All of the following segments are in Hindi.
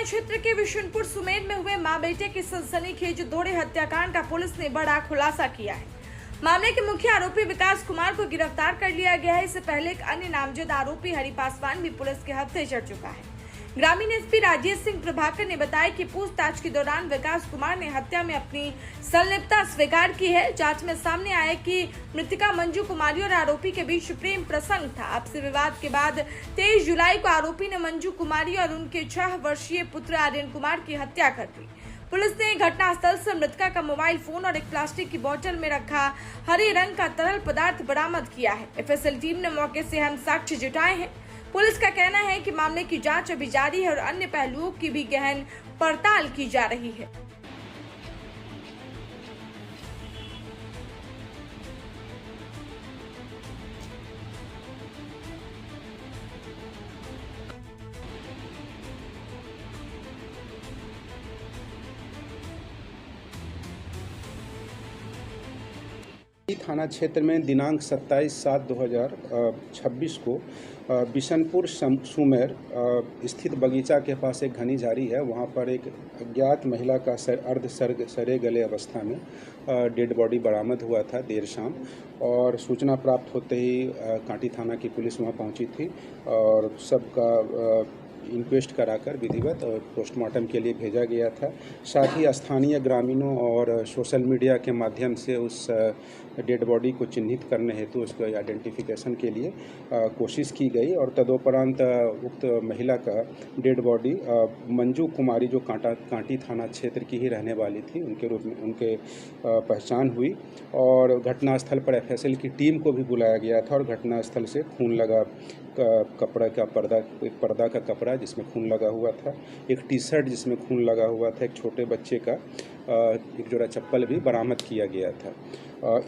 क्षेत्र के विशुनपुर सुमेर में हुए मां बेटे की सनसनीखेज दोहरे हत्याकांड का पुलिस ने बड़ा खुलासा किया है। मामले के मुख्य आरोपी विकास कुमार को गिरफ्तार कर लिया गया है। इससे पहले एक अन्य नामजद आरोपी हरि पासवान भी पुलिस के हत्थे चढ़ चुका है। ग्रामीण एसपी राजेश सिंह प्रभाकर ने बताया कि पूछताछ के दौरान विकास कुमार ने हत्या में अपनी संलिप्तता स्वीकार की है। जांच में सामने आया कि मृतका मंजू कुमारी और आरोपी के बीच प्रेम प्रसंग था। आपसी विवाद के बाद 23 जुलाई को आरोपी ने मंजू कुमारी और उनके 6 वर्षीय पुत्र आर्यन कुमार की हत्या कर दी। पुलिस ने घटनास्थल से मृतका का मोबाइल फोन और एक प्लास्टिक की बोतल में रखा हरे रंग का तरल पदार्थ बरामद किया है। एफएसएल टीम ने मौके से अहम साक्ष्य जुटाए हैं। पुलिस का कहना है कि मामले की जांच अभी जारी है और अन्य पहलुओं की भी गहन पड़ताल की जा रही है। थाना क्षेत्र में दिनांक 27/7/2026 को बिशनपुर सुमेर स्थित बगीचा के पास एक घनी झाड़ी है। वहां पर एक अज्ञात महिला का अर्ध सरे गले अवस्था में डेड बॉडी बरामद हुआ था देर शाम, और सूचना प्राप्त होते ही कांटी थाना की पुलिस वहां पहुंची थी और सबका इंक्वेस्ट कराकर विधिवत और पोस्टमार्टम के लिए भेजा गया था। साथ ही स्थानीय ग्रामीणों और सोशल मीडिया के माध्यम से उस डेड बॉडी को चिन्हित करने हेतु उसको आइडेंटिफिकेशन के लिए कोशिश की गई और तदोपरांत उक्त महिला का डेड बॉडी मंजू कुमारी जो कांटी थाना क्षेत्र की ही रहने वाली थी उनके रूप में उनके पहचान हुई और घटनास्थल पर एफएसएल की टीम को भी बुलाया गया था और घटनास्थल से खून लगा कपड़ा का पर्दा का कपड़ा जिसमें खून लगा हुआ था, एक टी शर्ट जिसमें खून लगा हुआ था, एक छोटे बच्चे का एक जोड़ा चप्पल भी बरामद किया गया था।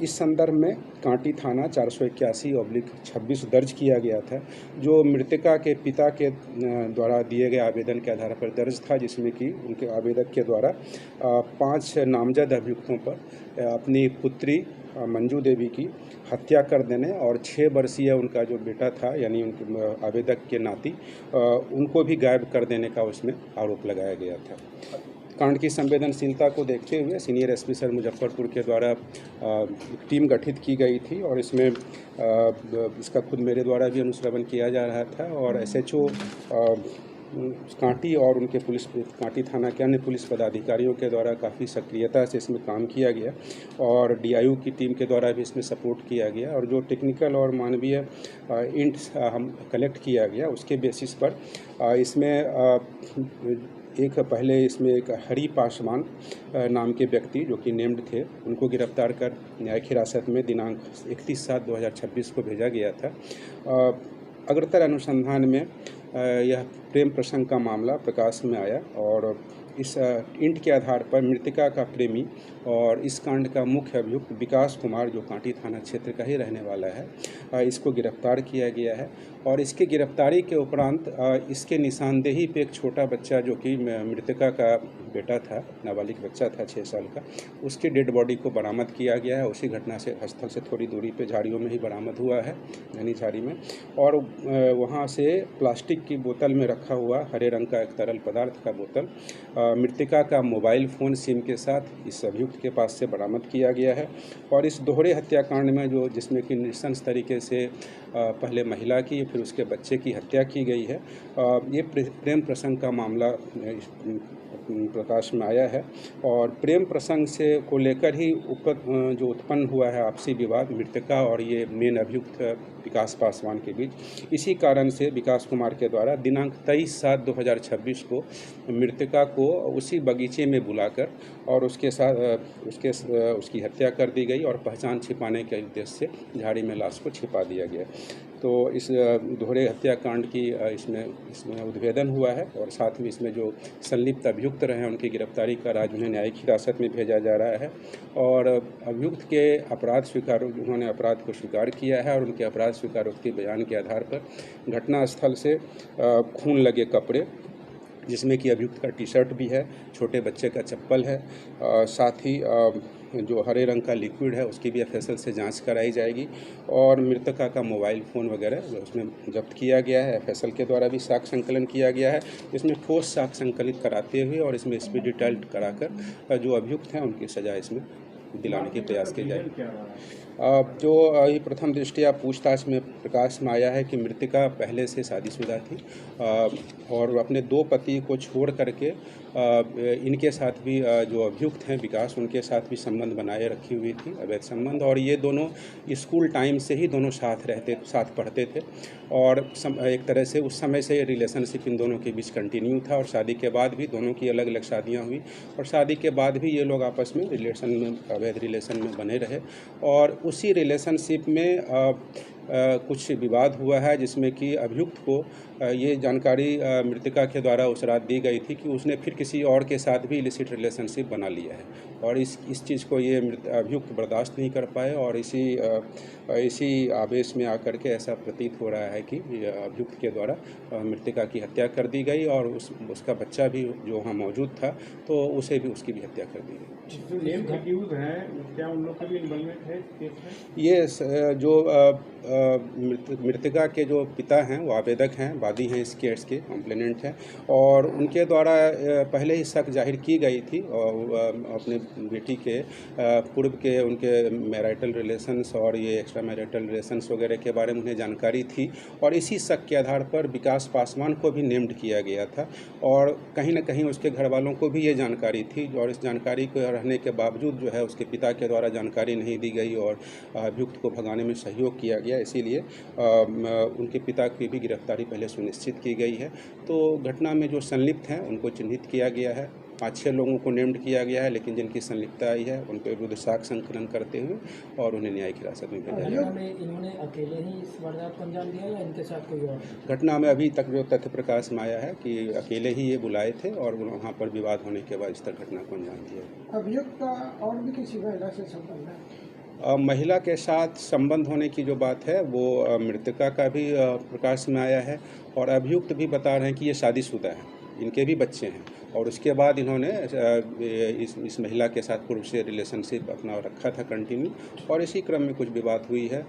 इस संदर्भ में कांटी थाना 481/26 दर्ज किया गया था, जो मृतका के पिता के द्वारा दिए गए आवेदन के आधार पर दर्ज था, जिसमें कि उनके आवेदक के द्वारा 5 नामजद अभियुक्तों पर अपनी पुत्री मंजू देवी की हत्या कर देने और 6 वर्षीय उनका जो बेटा था यानी उनके आवेदक के नाती उनको भी गायब कर देने का उसमें आरोप लगाया गया था। कांड की संवेदनशीलता को देखते हुए सीनियर एसपी सर मुजफ्फरपुर के द्वारा टीम गठित की गई थी और इसमें इसका खुद मेरे द्वारा भी अनुश्रवण किया जा रहा था और एसएचओ कांटी और उनके कांटी थाना के अन्य पुलिस पदाधिकारियों के द्वारा काफ़ी सक्रियता से इसमें काम किया गया और डीआईयू की टीम के द्वारा भी इसमें सपोर्ट किया गया और जो टेक्निकल और मानवीय इंट्स हम कलेक्ट किया गया उसके बेसिस पर इसमें इसमें एक हरि पासवान नाम के व्यक्ति जो कि नेम्ड थे उनको गिरफ्तार कर न्यायिक हिरासत में दिनांक 31/7/2026 को भेजा गया था। अग्रतर अनुसंधान में यह प्रेम प्रसंग का मामला प्रकाश में आया और इस इंट के आधार पर मृतका का प्रेमी और इस कांड का मुख्य अभियुक्त विकास कुमार जो कांटी थाना क्षेत्र का ही रहने वाला है इसको गिरफ्तार किया गया है और इसके गिरफ्तारी के उपरांत इसके निशानदेही पे एक छोटा बच्चा जो कि मृतका का बेटा था, नाबालिग बच्चा था 6 साल का, उसकी डेड बॉडी को बरामद किया गया है। उसी घटना से स्थल से थोड़ी दूरी पे झाड़ियों में ही बरामद हुआ है, घनी झाड़ी में, और वहाँ से प्लास्टिक की बोतल में रखा हुआ हरे रंग का एक तरल पदार्थ का बोतल मृतका का मोबाइल फ़ोन सिम के साथ इस अभियुक्त के पास से बरामद किया गया है और इस दोहरे हत्याकांड में जिसमें कि नृशंस तरीके से पहले महिला की फिर उसके बच्चे की हत्या की गई है, ये प्रेम प्रसंग का मामला प्रकाश में आया है और प्रेम प्रसंग से को लेकर ही जो उत्पन्न हुआ है आपसी विवाद मृतका और ये मेन अभियुक्त विकास पासवान के बीच। इसी कारण से विकास कुमार के द्वारा दिनांक 23/7/2026 को मृतका को उसी बगीचे में बुलाकर और उसके साथ उसकी हत्या कर दी गई और पहचान छिपाने के उद्देश्य से झाड़ी में लाश को छिपा दिया गया। तो इस दोहरे हत्याकांड की इसमें उद्भेदन हुआ है और साथ में इसमें जो संलिप्त अभियुक्त रहे हैं उनकी गिरफ्तारी कर आज उन्हें न्यायिक हिरासत में भेजा जा रहा है और अभियुक्त के उन्होंने अपराध को स्वीकार किया है और उनके अपराध स्वीकारोक्ति बयान के आधार पर घटनास्थल से खून लगे कपड़े जिसमें कि अभियुक्त का टी शर्ट भी है, छोटे बच्चे का चप्पल है, साथ ही जो हरे रंग का लिक्विड है उसकी भी एफएसएल से जांच कराई जाएगी और मृतका का मोबाइल फ़ोन वगैरह उसमें जब्त किया गया है। एफएसएल के द्वारा भी साक्ष्य संकलन किया गया है। इसमें ठोस साक्ष्य संकलित कराते हुए और इसमें स्पीड डिटेल्ड कराकर जो अभियुक्त हैं उनकी सज़ा इसमें दिलाने के प्रयास किए जाएंगे। जो ये प्रथम दृष्टया पूछताछ में प्रकाश में आया है कि मृतका पहले से शादीशुदा थी और अपने 2 पति को छोड़ करके इनके साथ भी जो अभियुक्त हैं विकास उनके साथ भी संबंध बनाए रखी हुई थी, अवैध संबंध। और ये दोनों स्कूल टाइम से ही दोनों साथ पढ़ते थे और एक तरह से उस समय से रिलेशनशिप इन दोनों के बीच कंटिन्यू था और शादी के बाद भी दोनों की अलग अलग शादियाँ हुई और शादी के बाद भी ये लोग आपस में अवैध रिलेशन में बने रहे और उसी रिलेशनशिप में कुछ विवाद हुआ है जिसमें कि अभियुक्त को ये जानकारी मृतका के द्वारा उस रात दी गई थी कि उसने फिर किसी और के साथ भी इलिसिट रिलेशनशिप बना लिया है और इस चीज़ को ये अभियुक्त बर्दाश्त नहीं कर पाए और इसी आवेश में आकर के ऐसा प्रतीत हो रहा है कि अभियुक्त के द्वारा मृतका की हत्या कर दी गई और उसका बच्चा भी जो वहाँ मौजूद था तो उसे भी उसकी भी हत्या कर दी गई। जो नेम एक्यूज हैं क्या उन लोग का भी इन्वॉल्वमेंट है केस में? ये जो मृतका के जो पिता हैं वो आवेदक हैं, वादी हैं इस केस के, कॉम्प्लेनेंट हैं और उनके द्वारा पहले ही शक जाहिर की गई थी और अपने बेटी के पूर्व के उनके मैरिटल रिलेशंस और ये एक्स्ट्रा मैरिटल रिलेशंस वगैरह के बारे में उन्हें जानकारी थी और इसी शक के आधार पर विकास पासवान को भी नेम्ड किया गया था और कहीं ना कहीं उसके घर वालों को भी ये जानकारी थी और इस जानकारी को रहने के बावजूद जो है उसके पिता के द्वारा जानकारी नहीं दी गई और अभियुक्त को भगाने में सहयोग किया गया, इसीलिए उनके पिता की भी गिरफ्तारी पहले सुनिश्चित की गई है। तो घटना में जो संलिप्त हैं उनको चिन्हित किया गया है, 5-6 लोगों को नेम्ड किया गया है लेकिन जिनकी संलिप्तता आई है उनके विरुद्ध साक्ष्य संकलन करते हुए और उन्हें न्यायिक हिरासत में भेजा गया। इन्होंने अकेले ही इस वारदात को अंजाम दिया या इनके साथ कोई और? घटना में अभी तक जो तथ्य प्रकाश में आया है कि अकेले ही ये बुलाए थे और वहाँ पर विवाद होने के बाद इस तरह घटना को अंजाम दिया। अभियुक्त का और भी किसी महिला से संबंध है? महिला के साथ संबंध होने की जो बात है वो मृतका का भी प्रकाश में आया है और अभियुक्त भी बता रहे हैं कि ये शादीशुदा है, इनके भी बच्चे हैं और उसके बाद इन्होंने इस महिला के साथ पूर्व से रिलेशनशिप अपना रखा था कंटिन्यू और इसी क्रम में कुछ विवाद हुई है।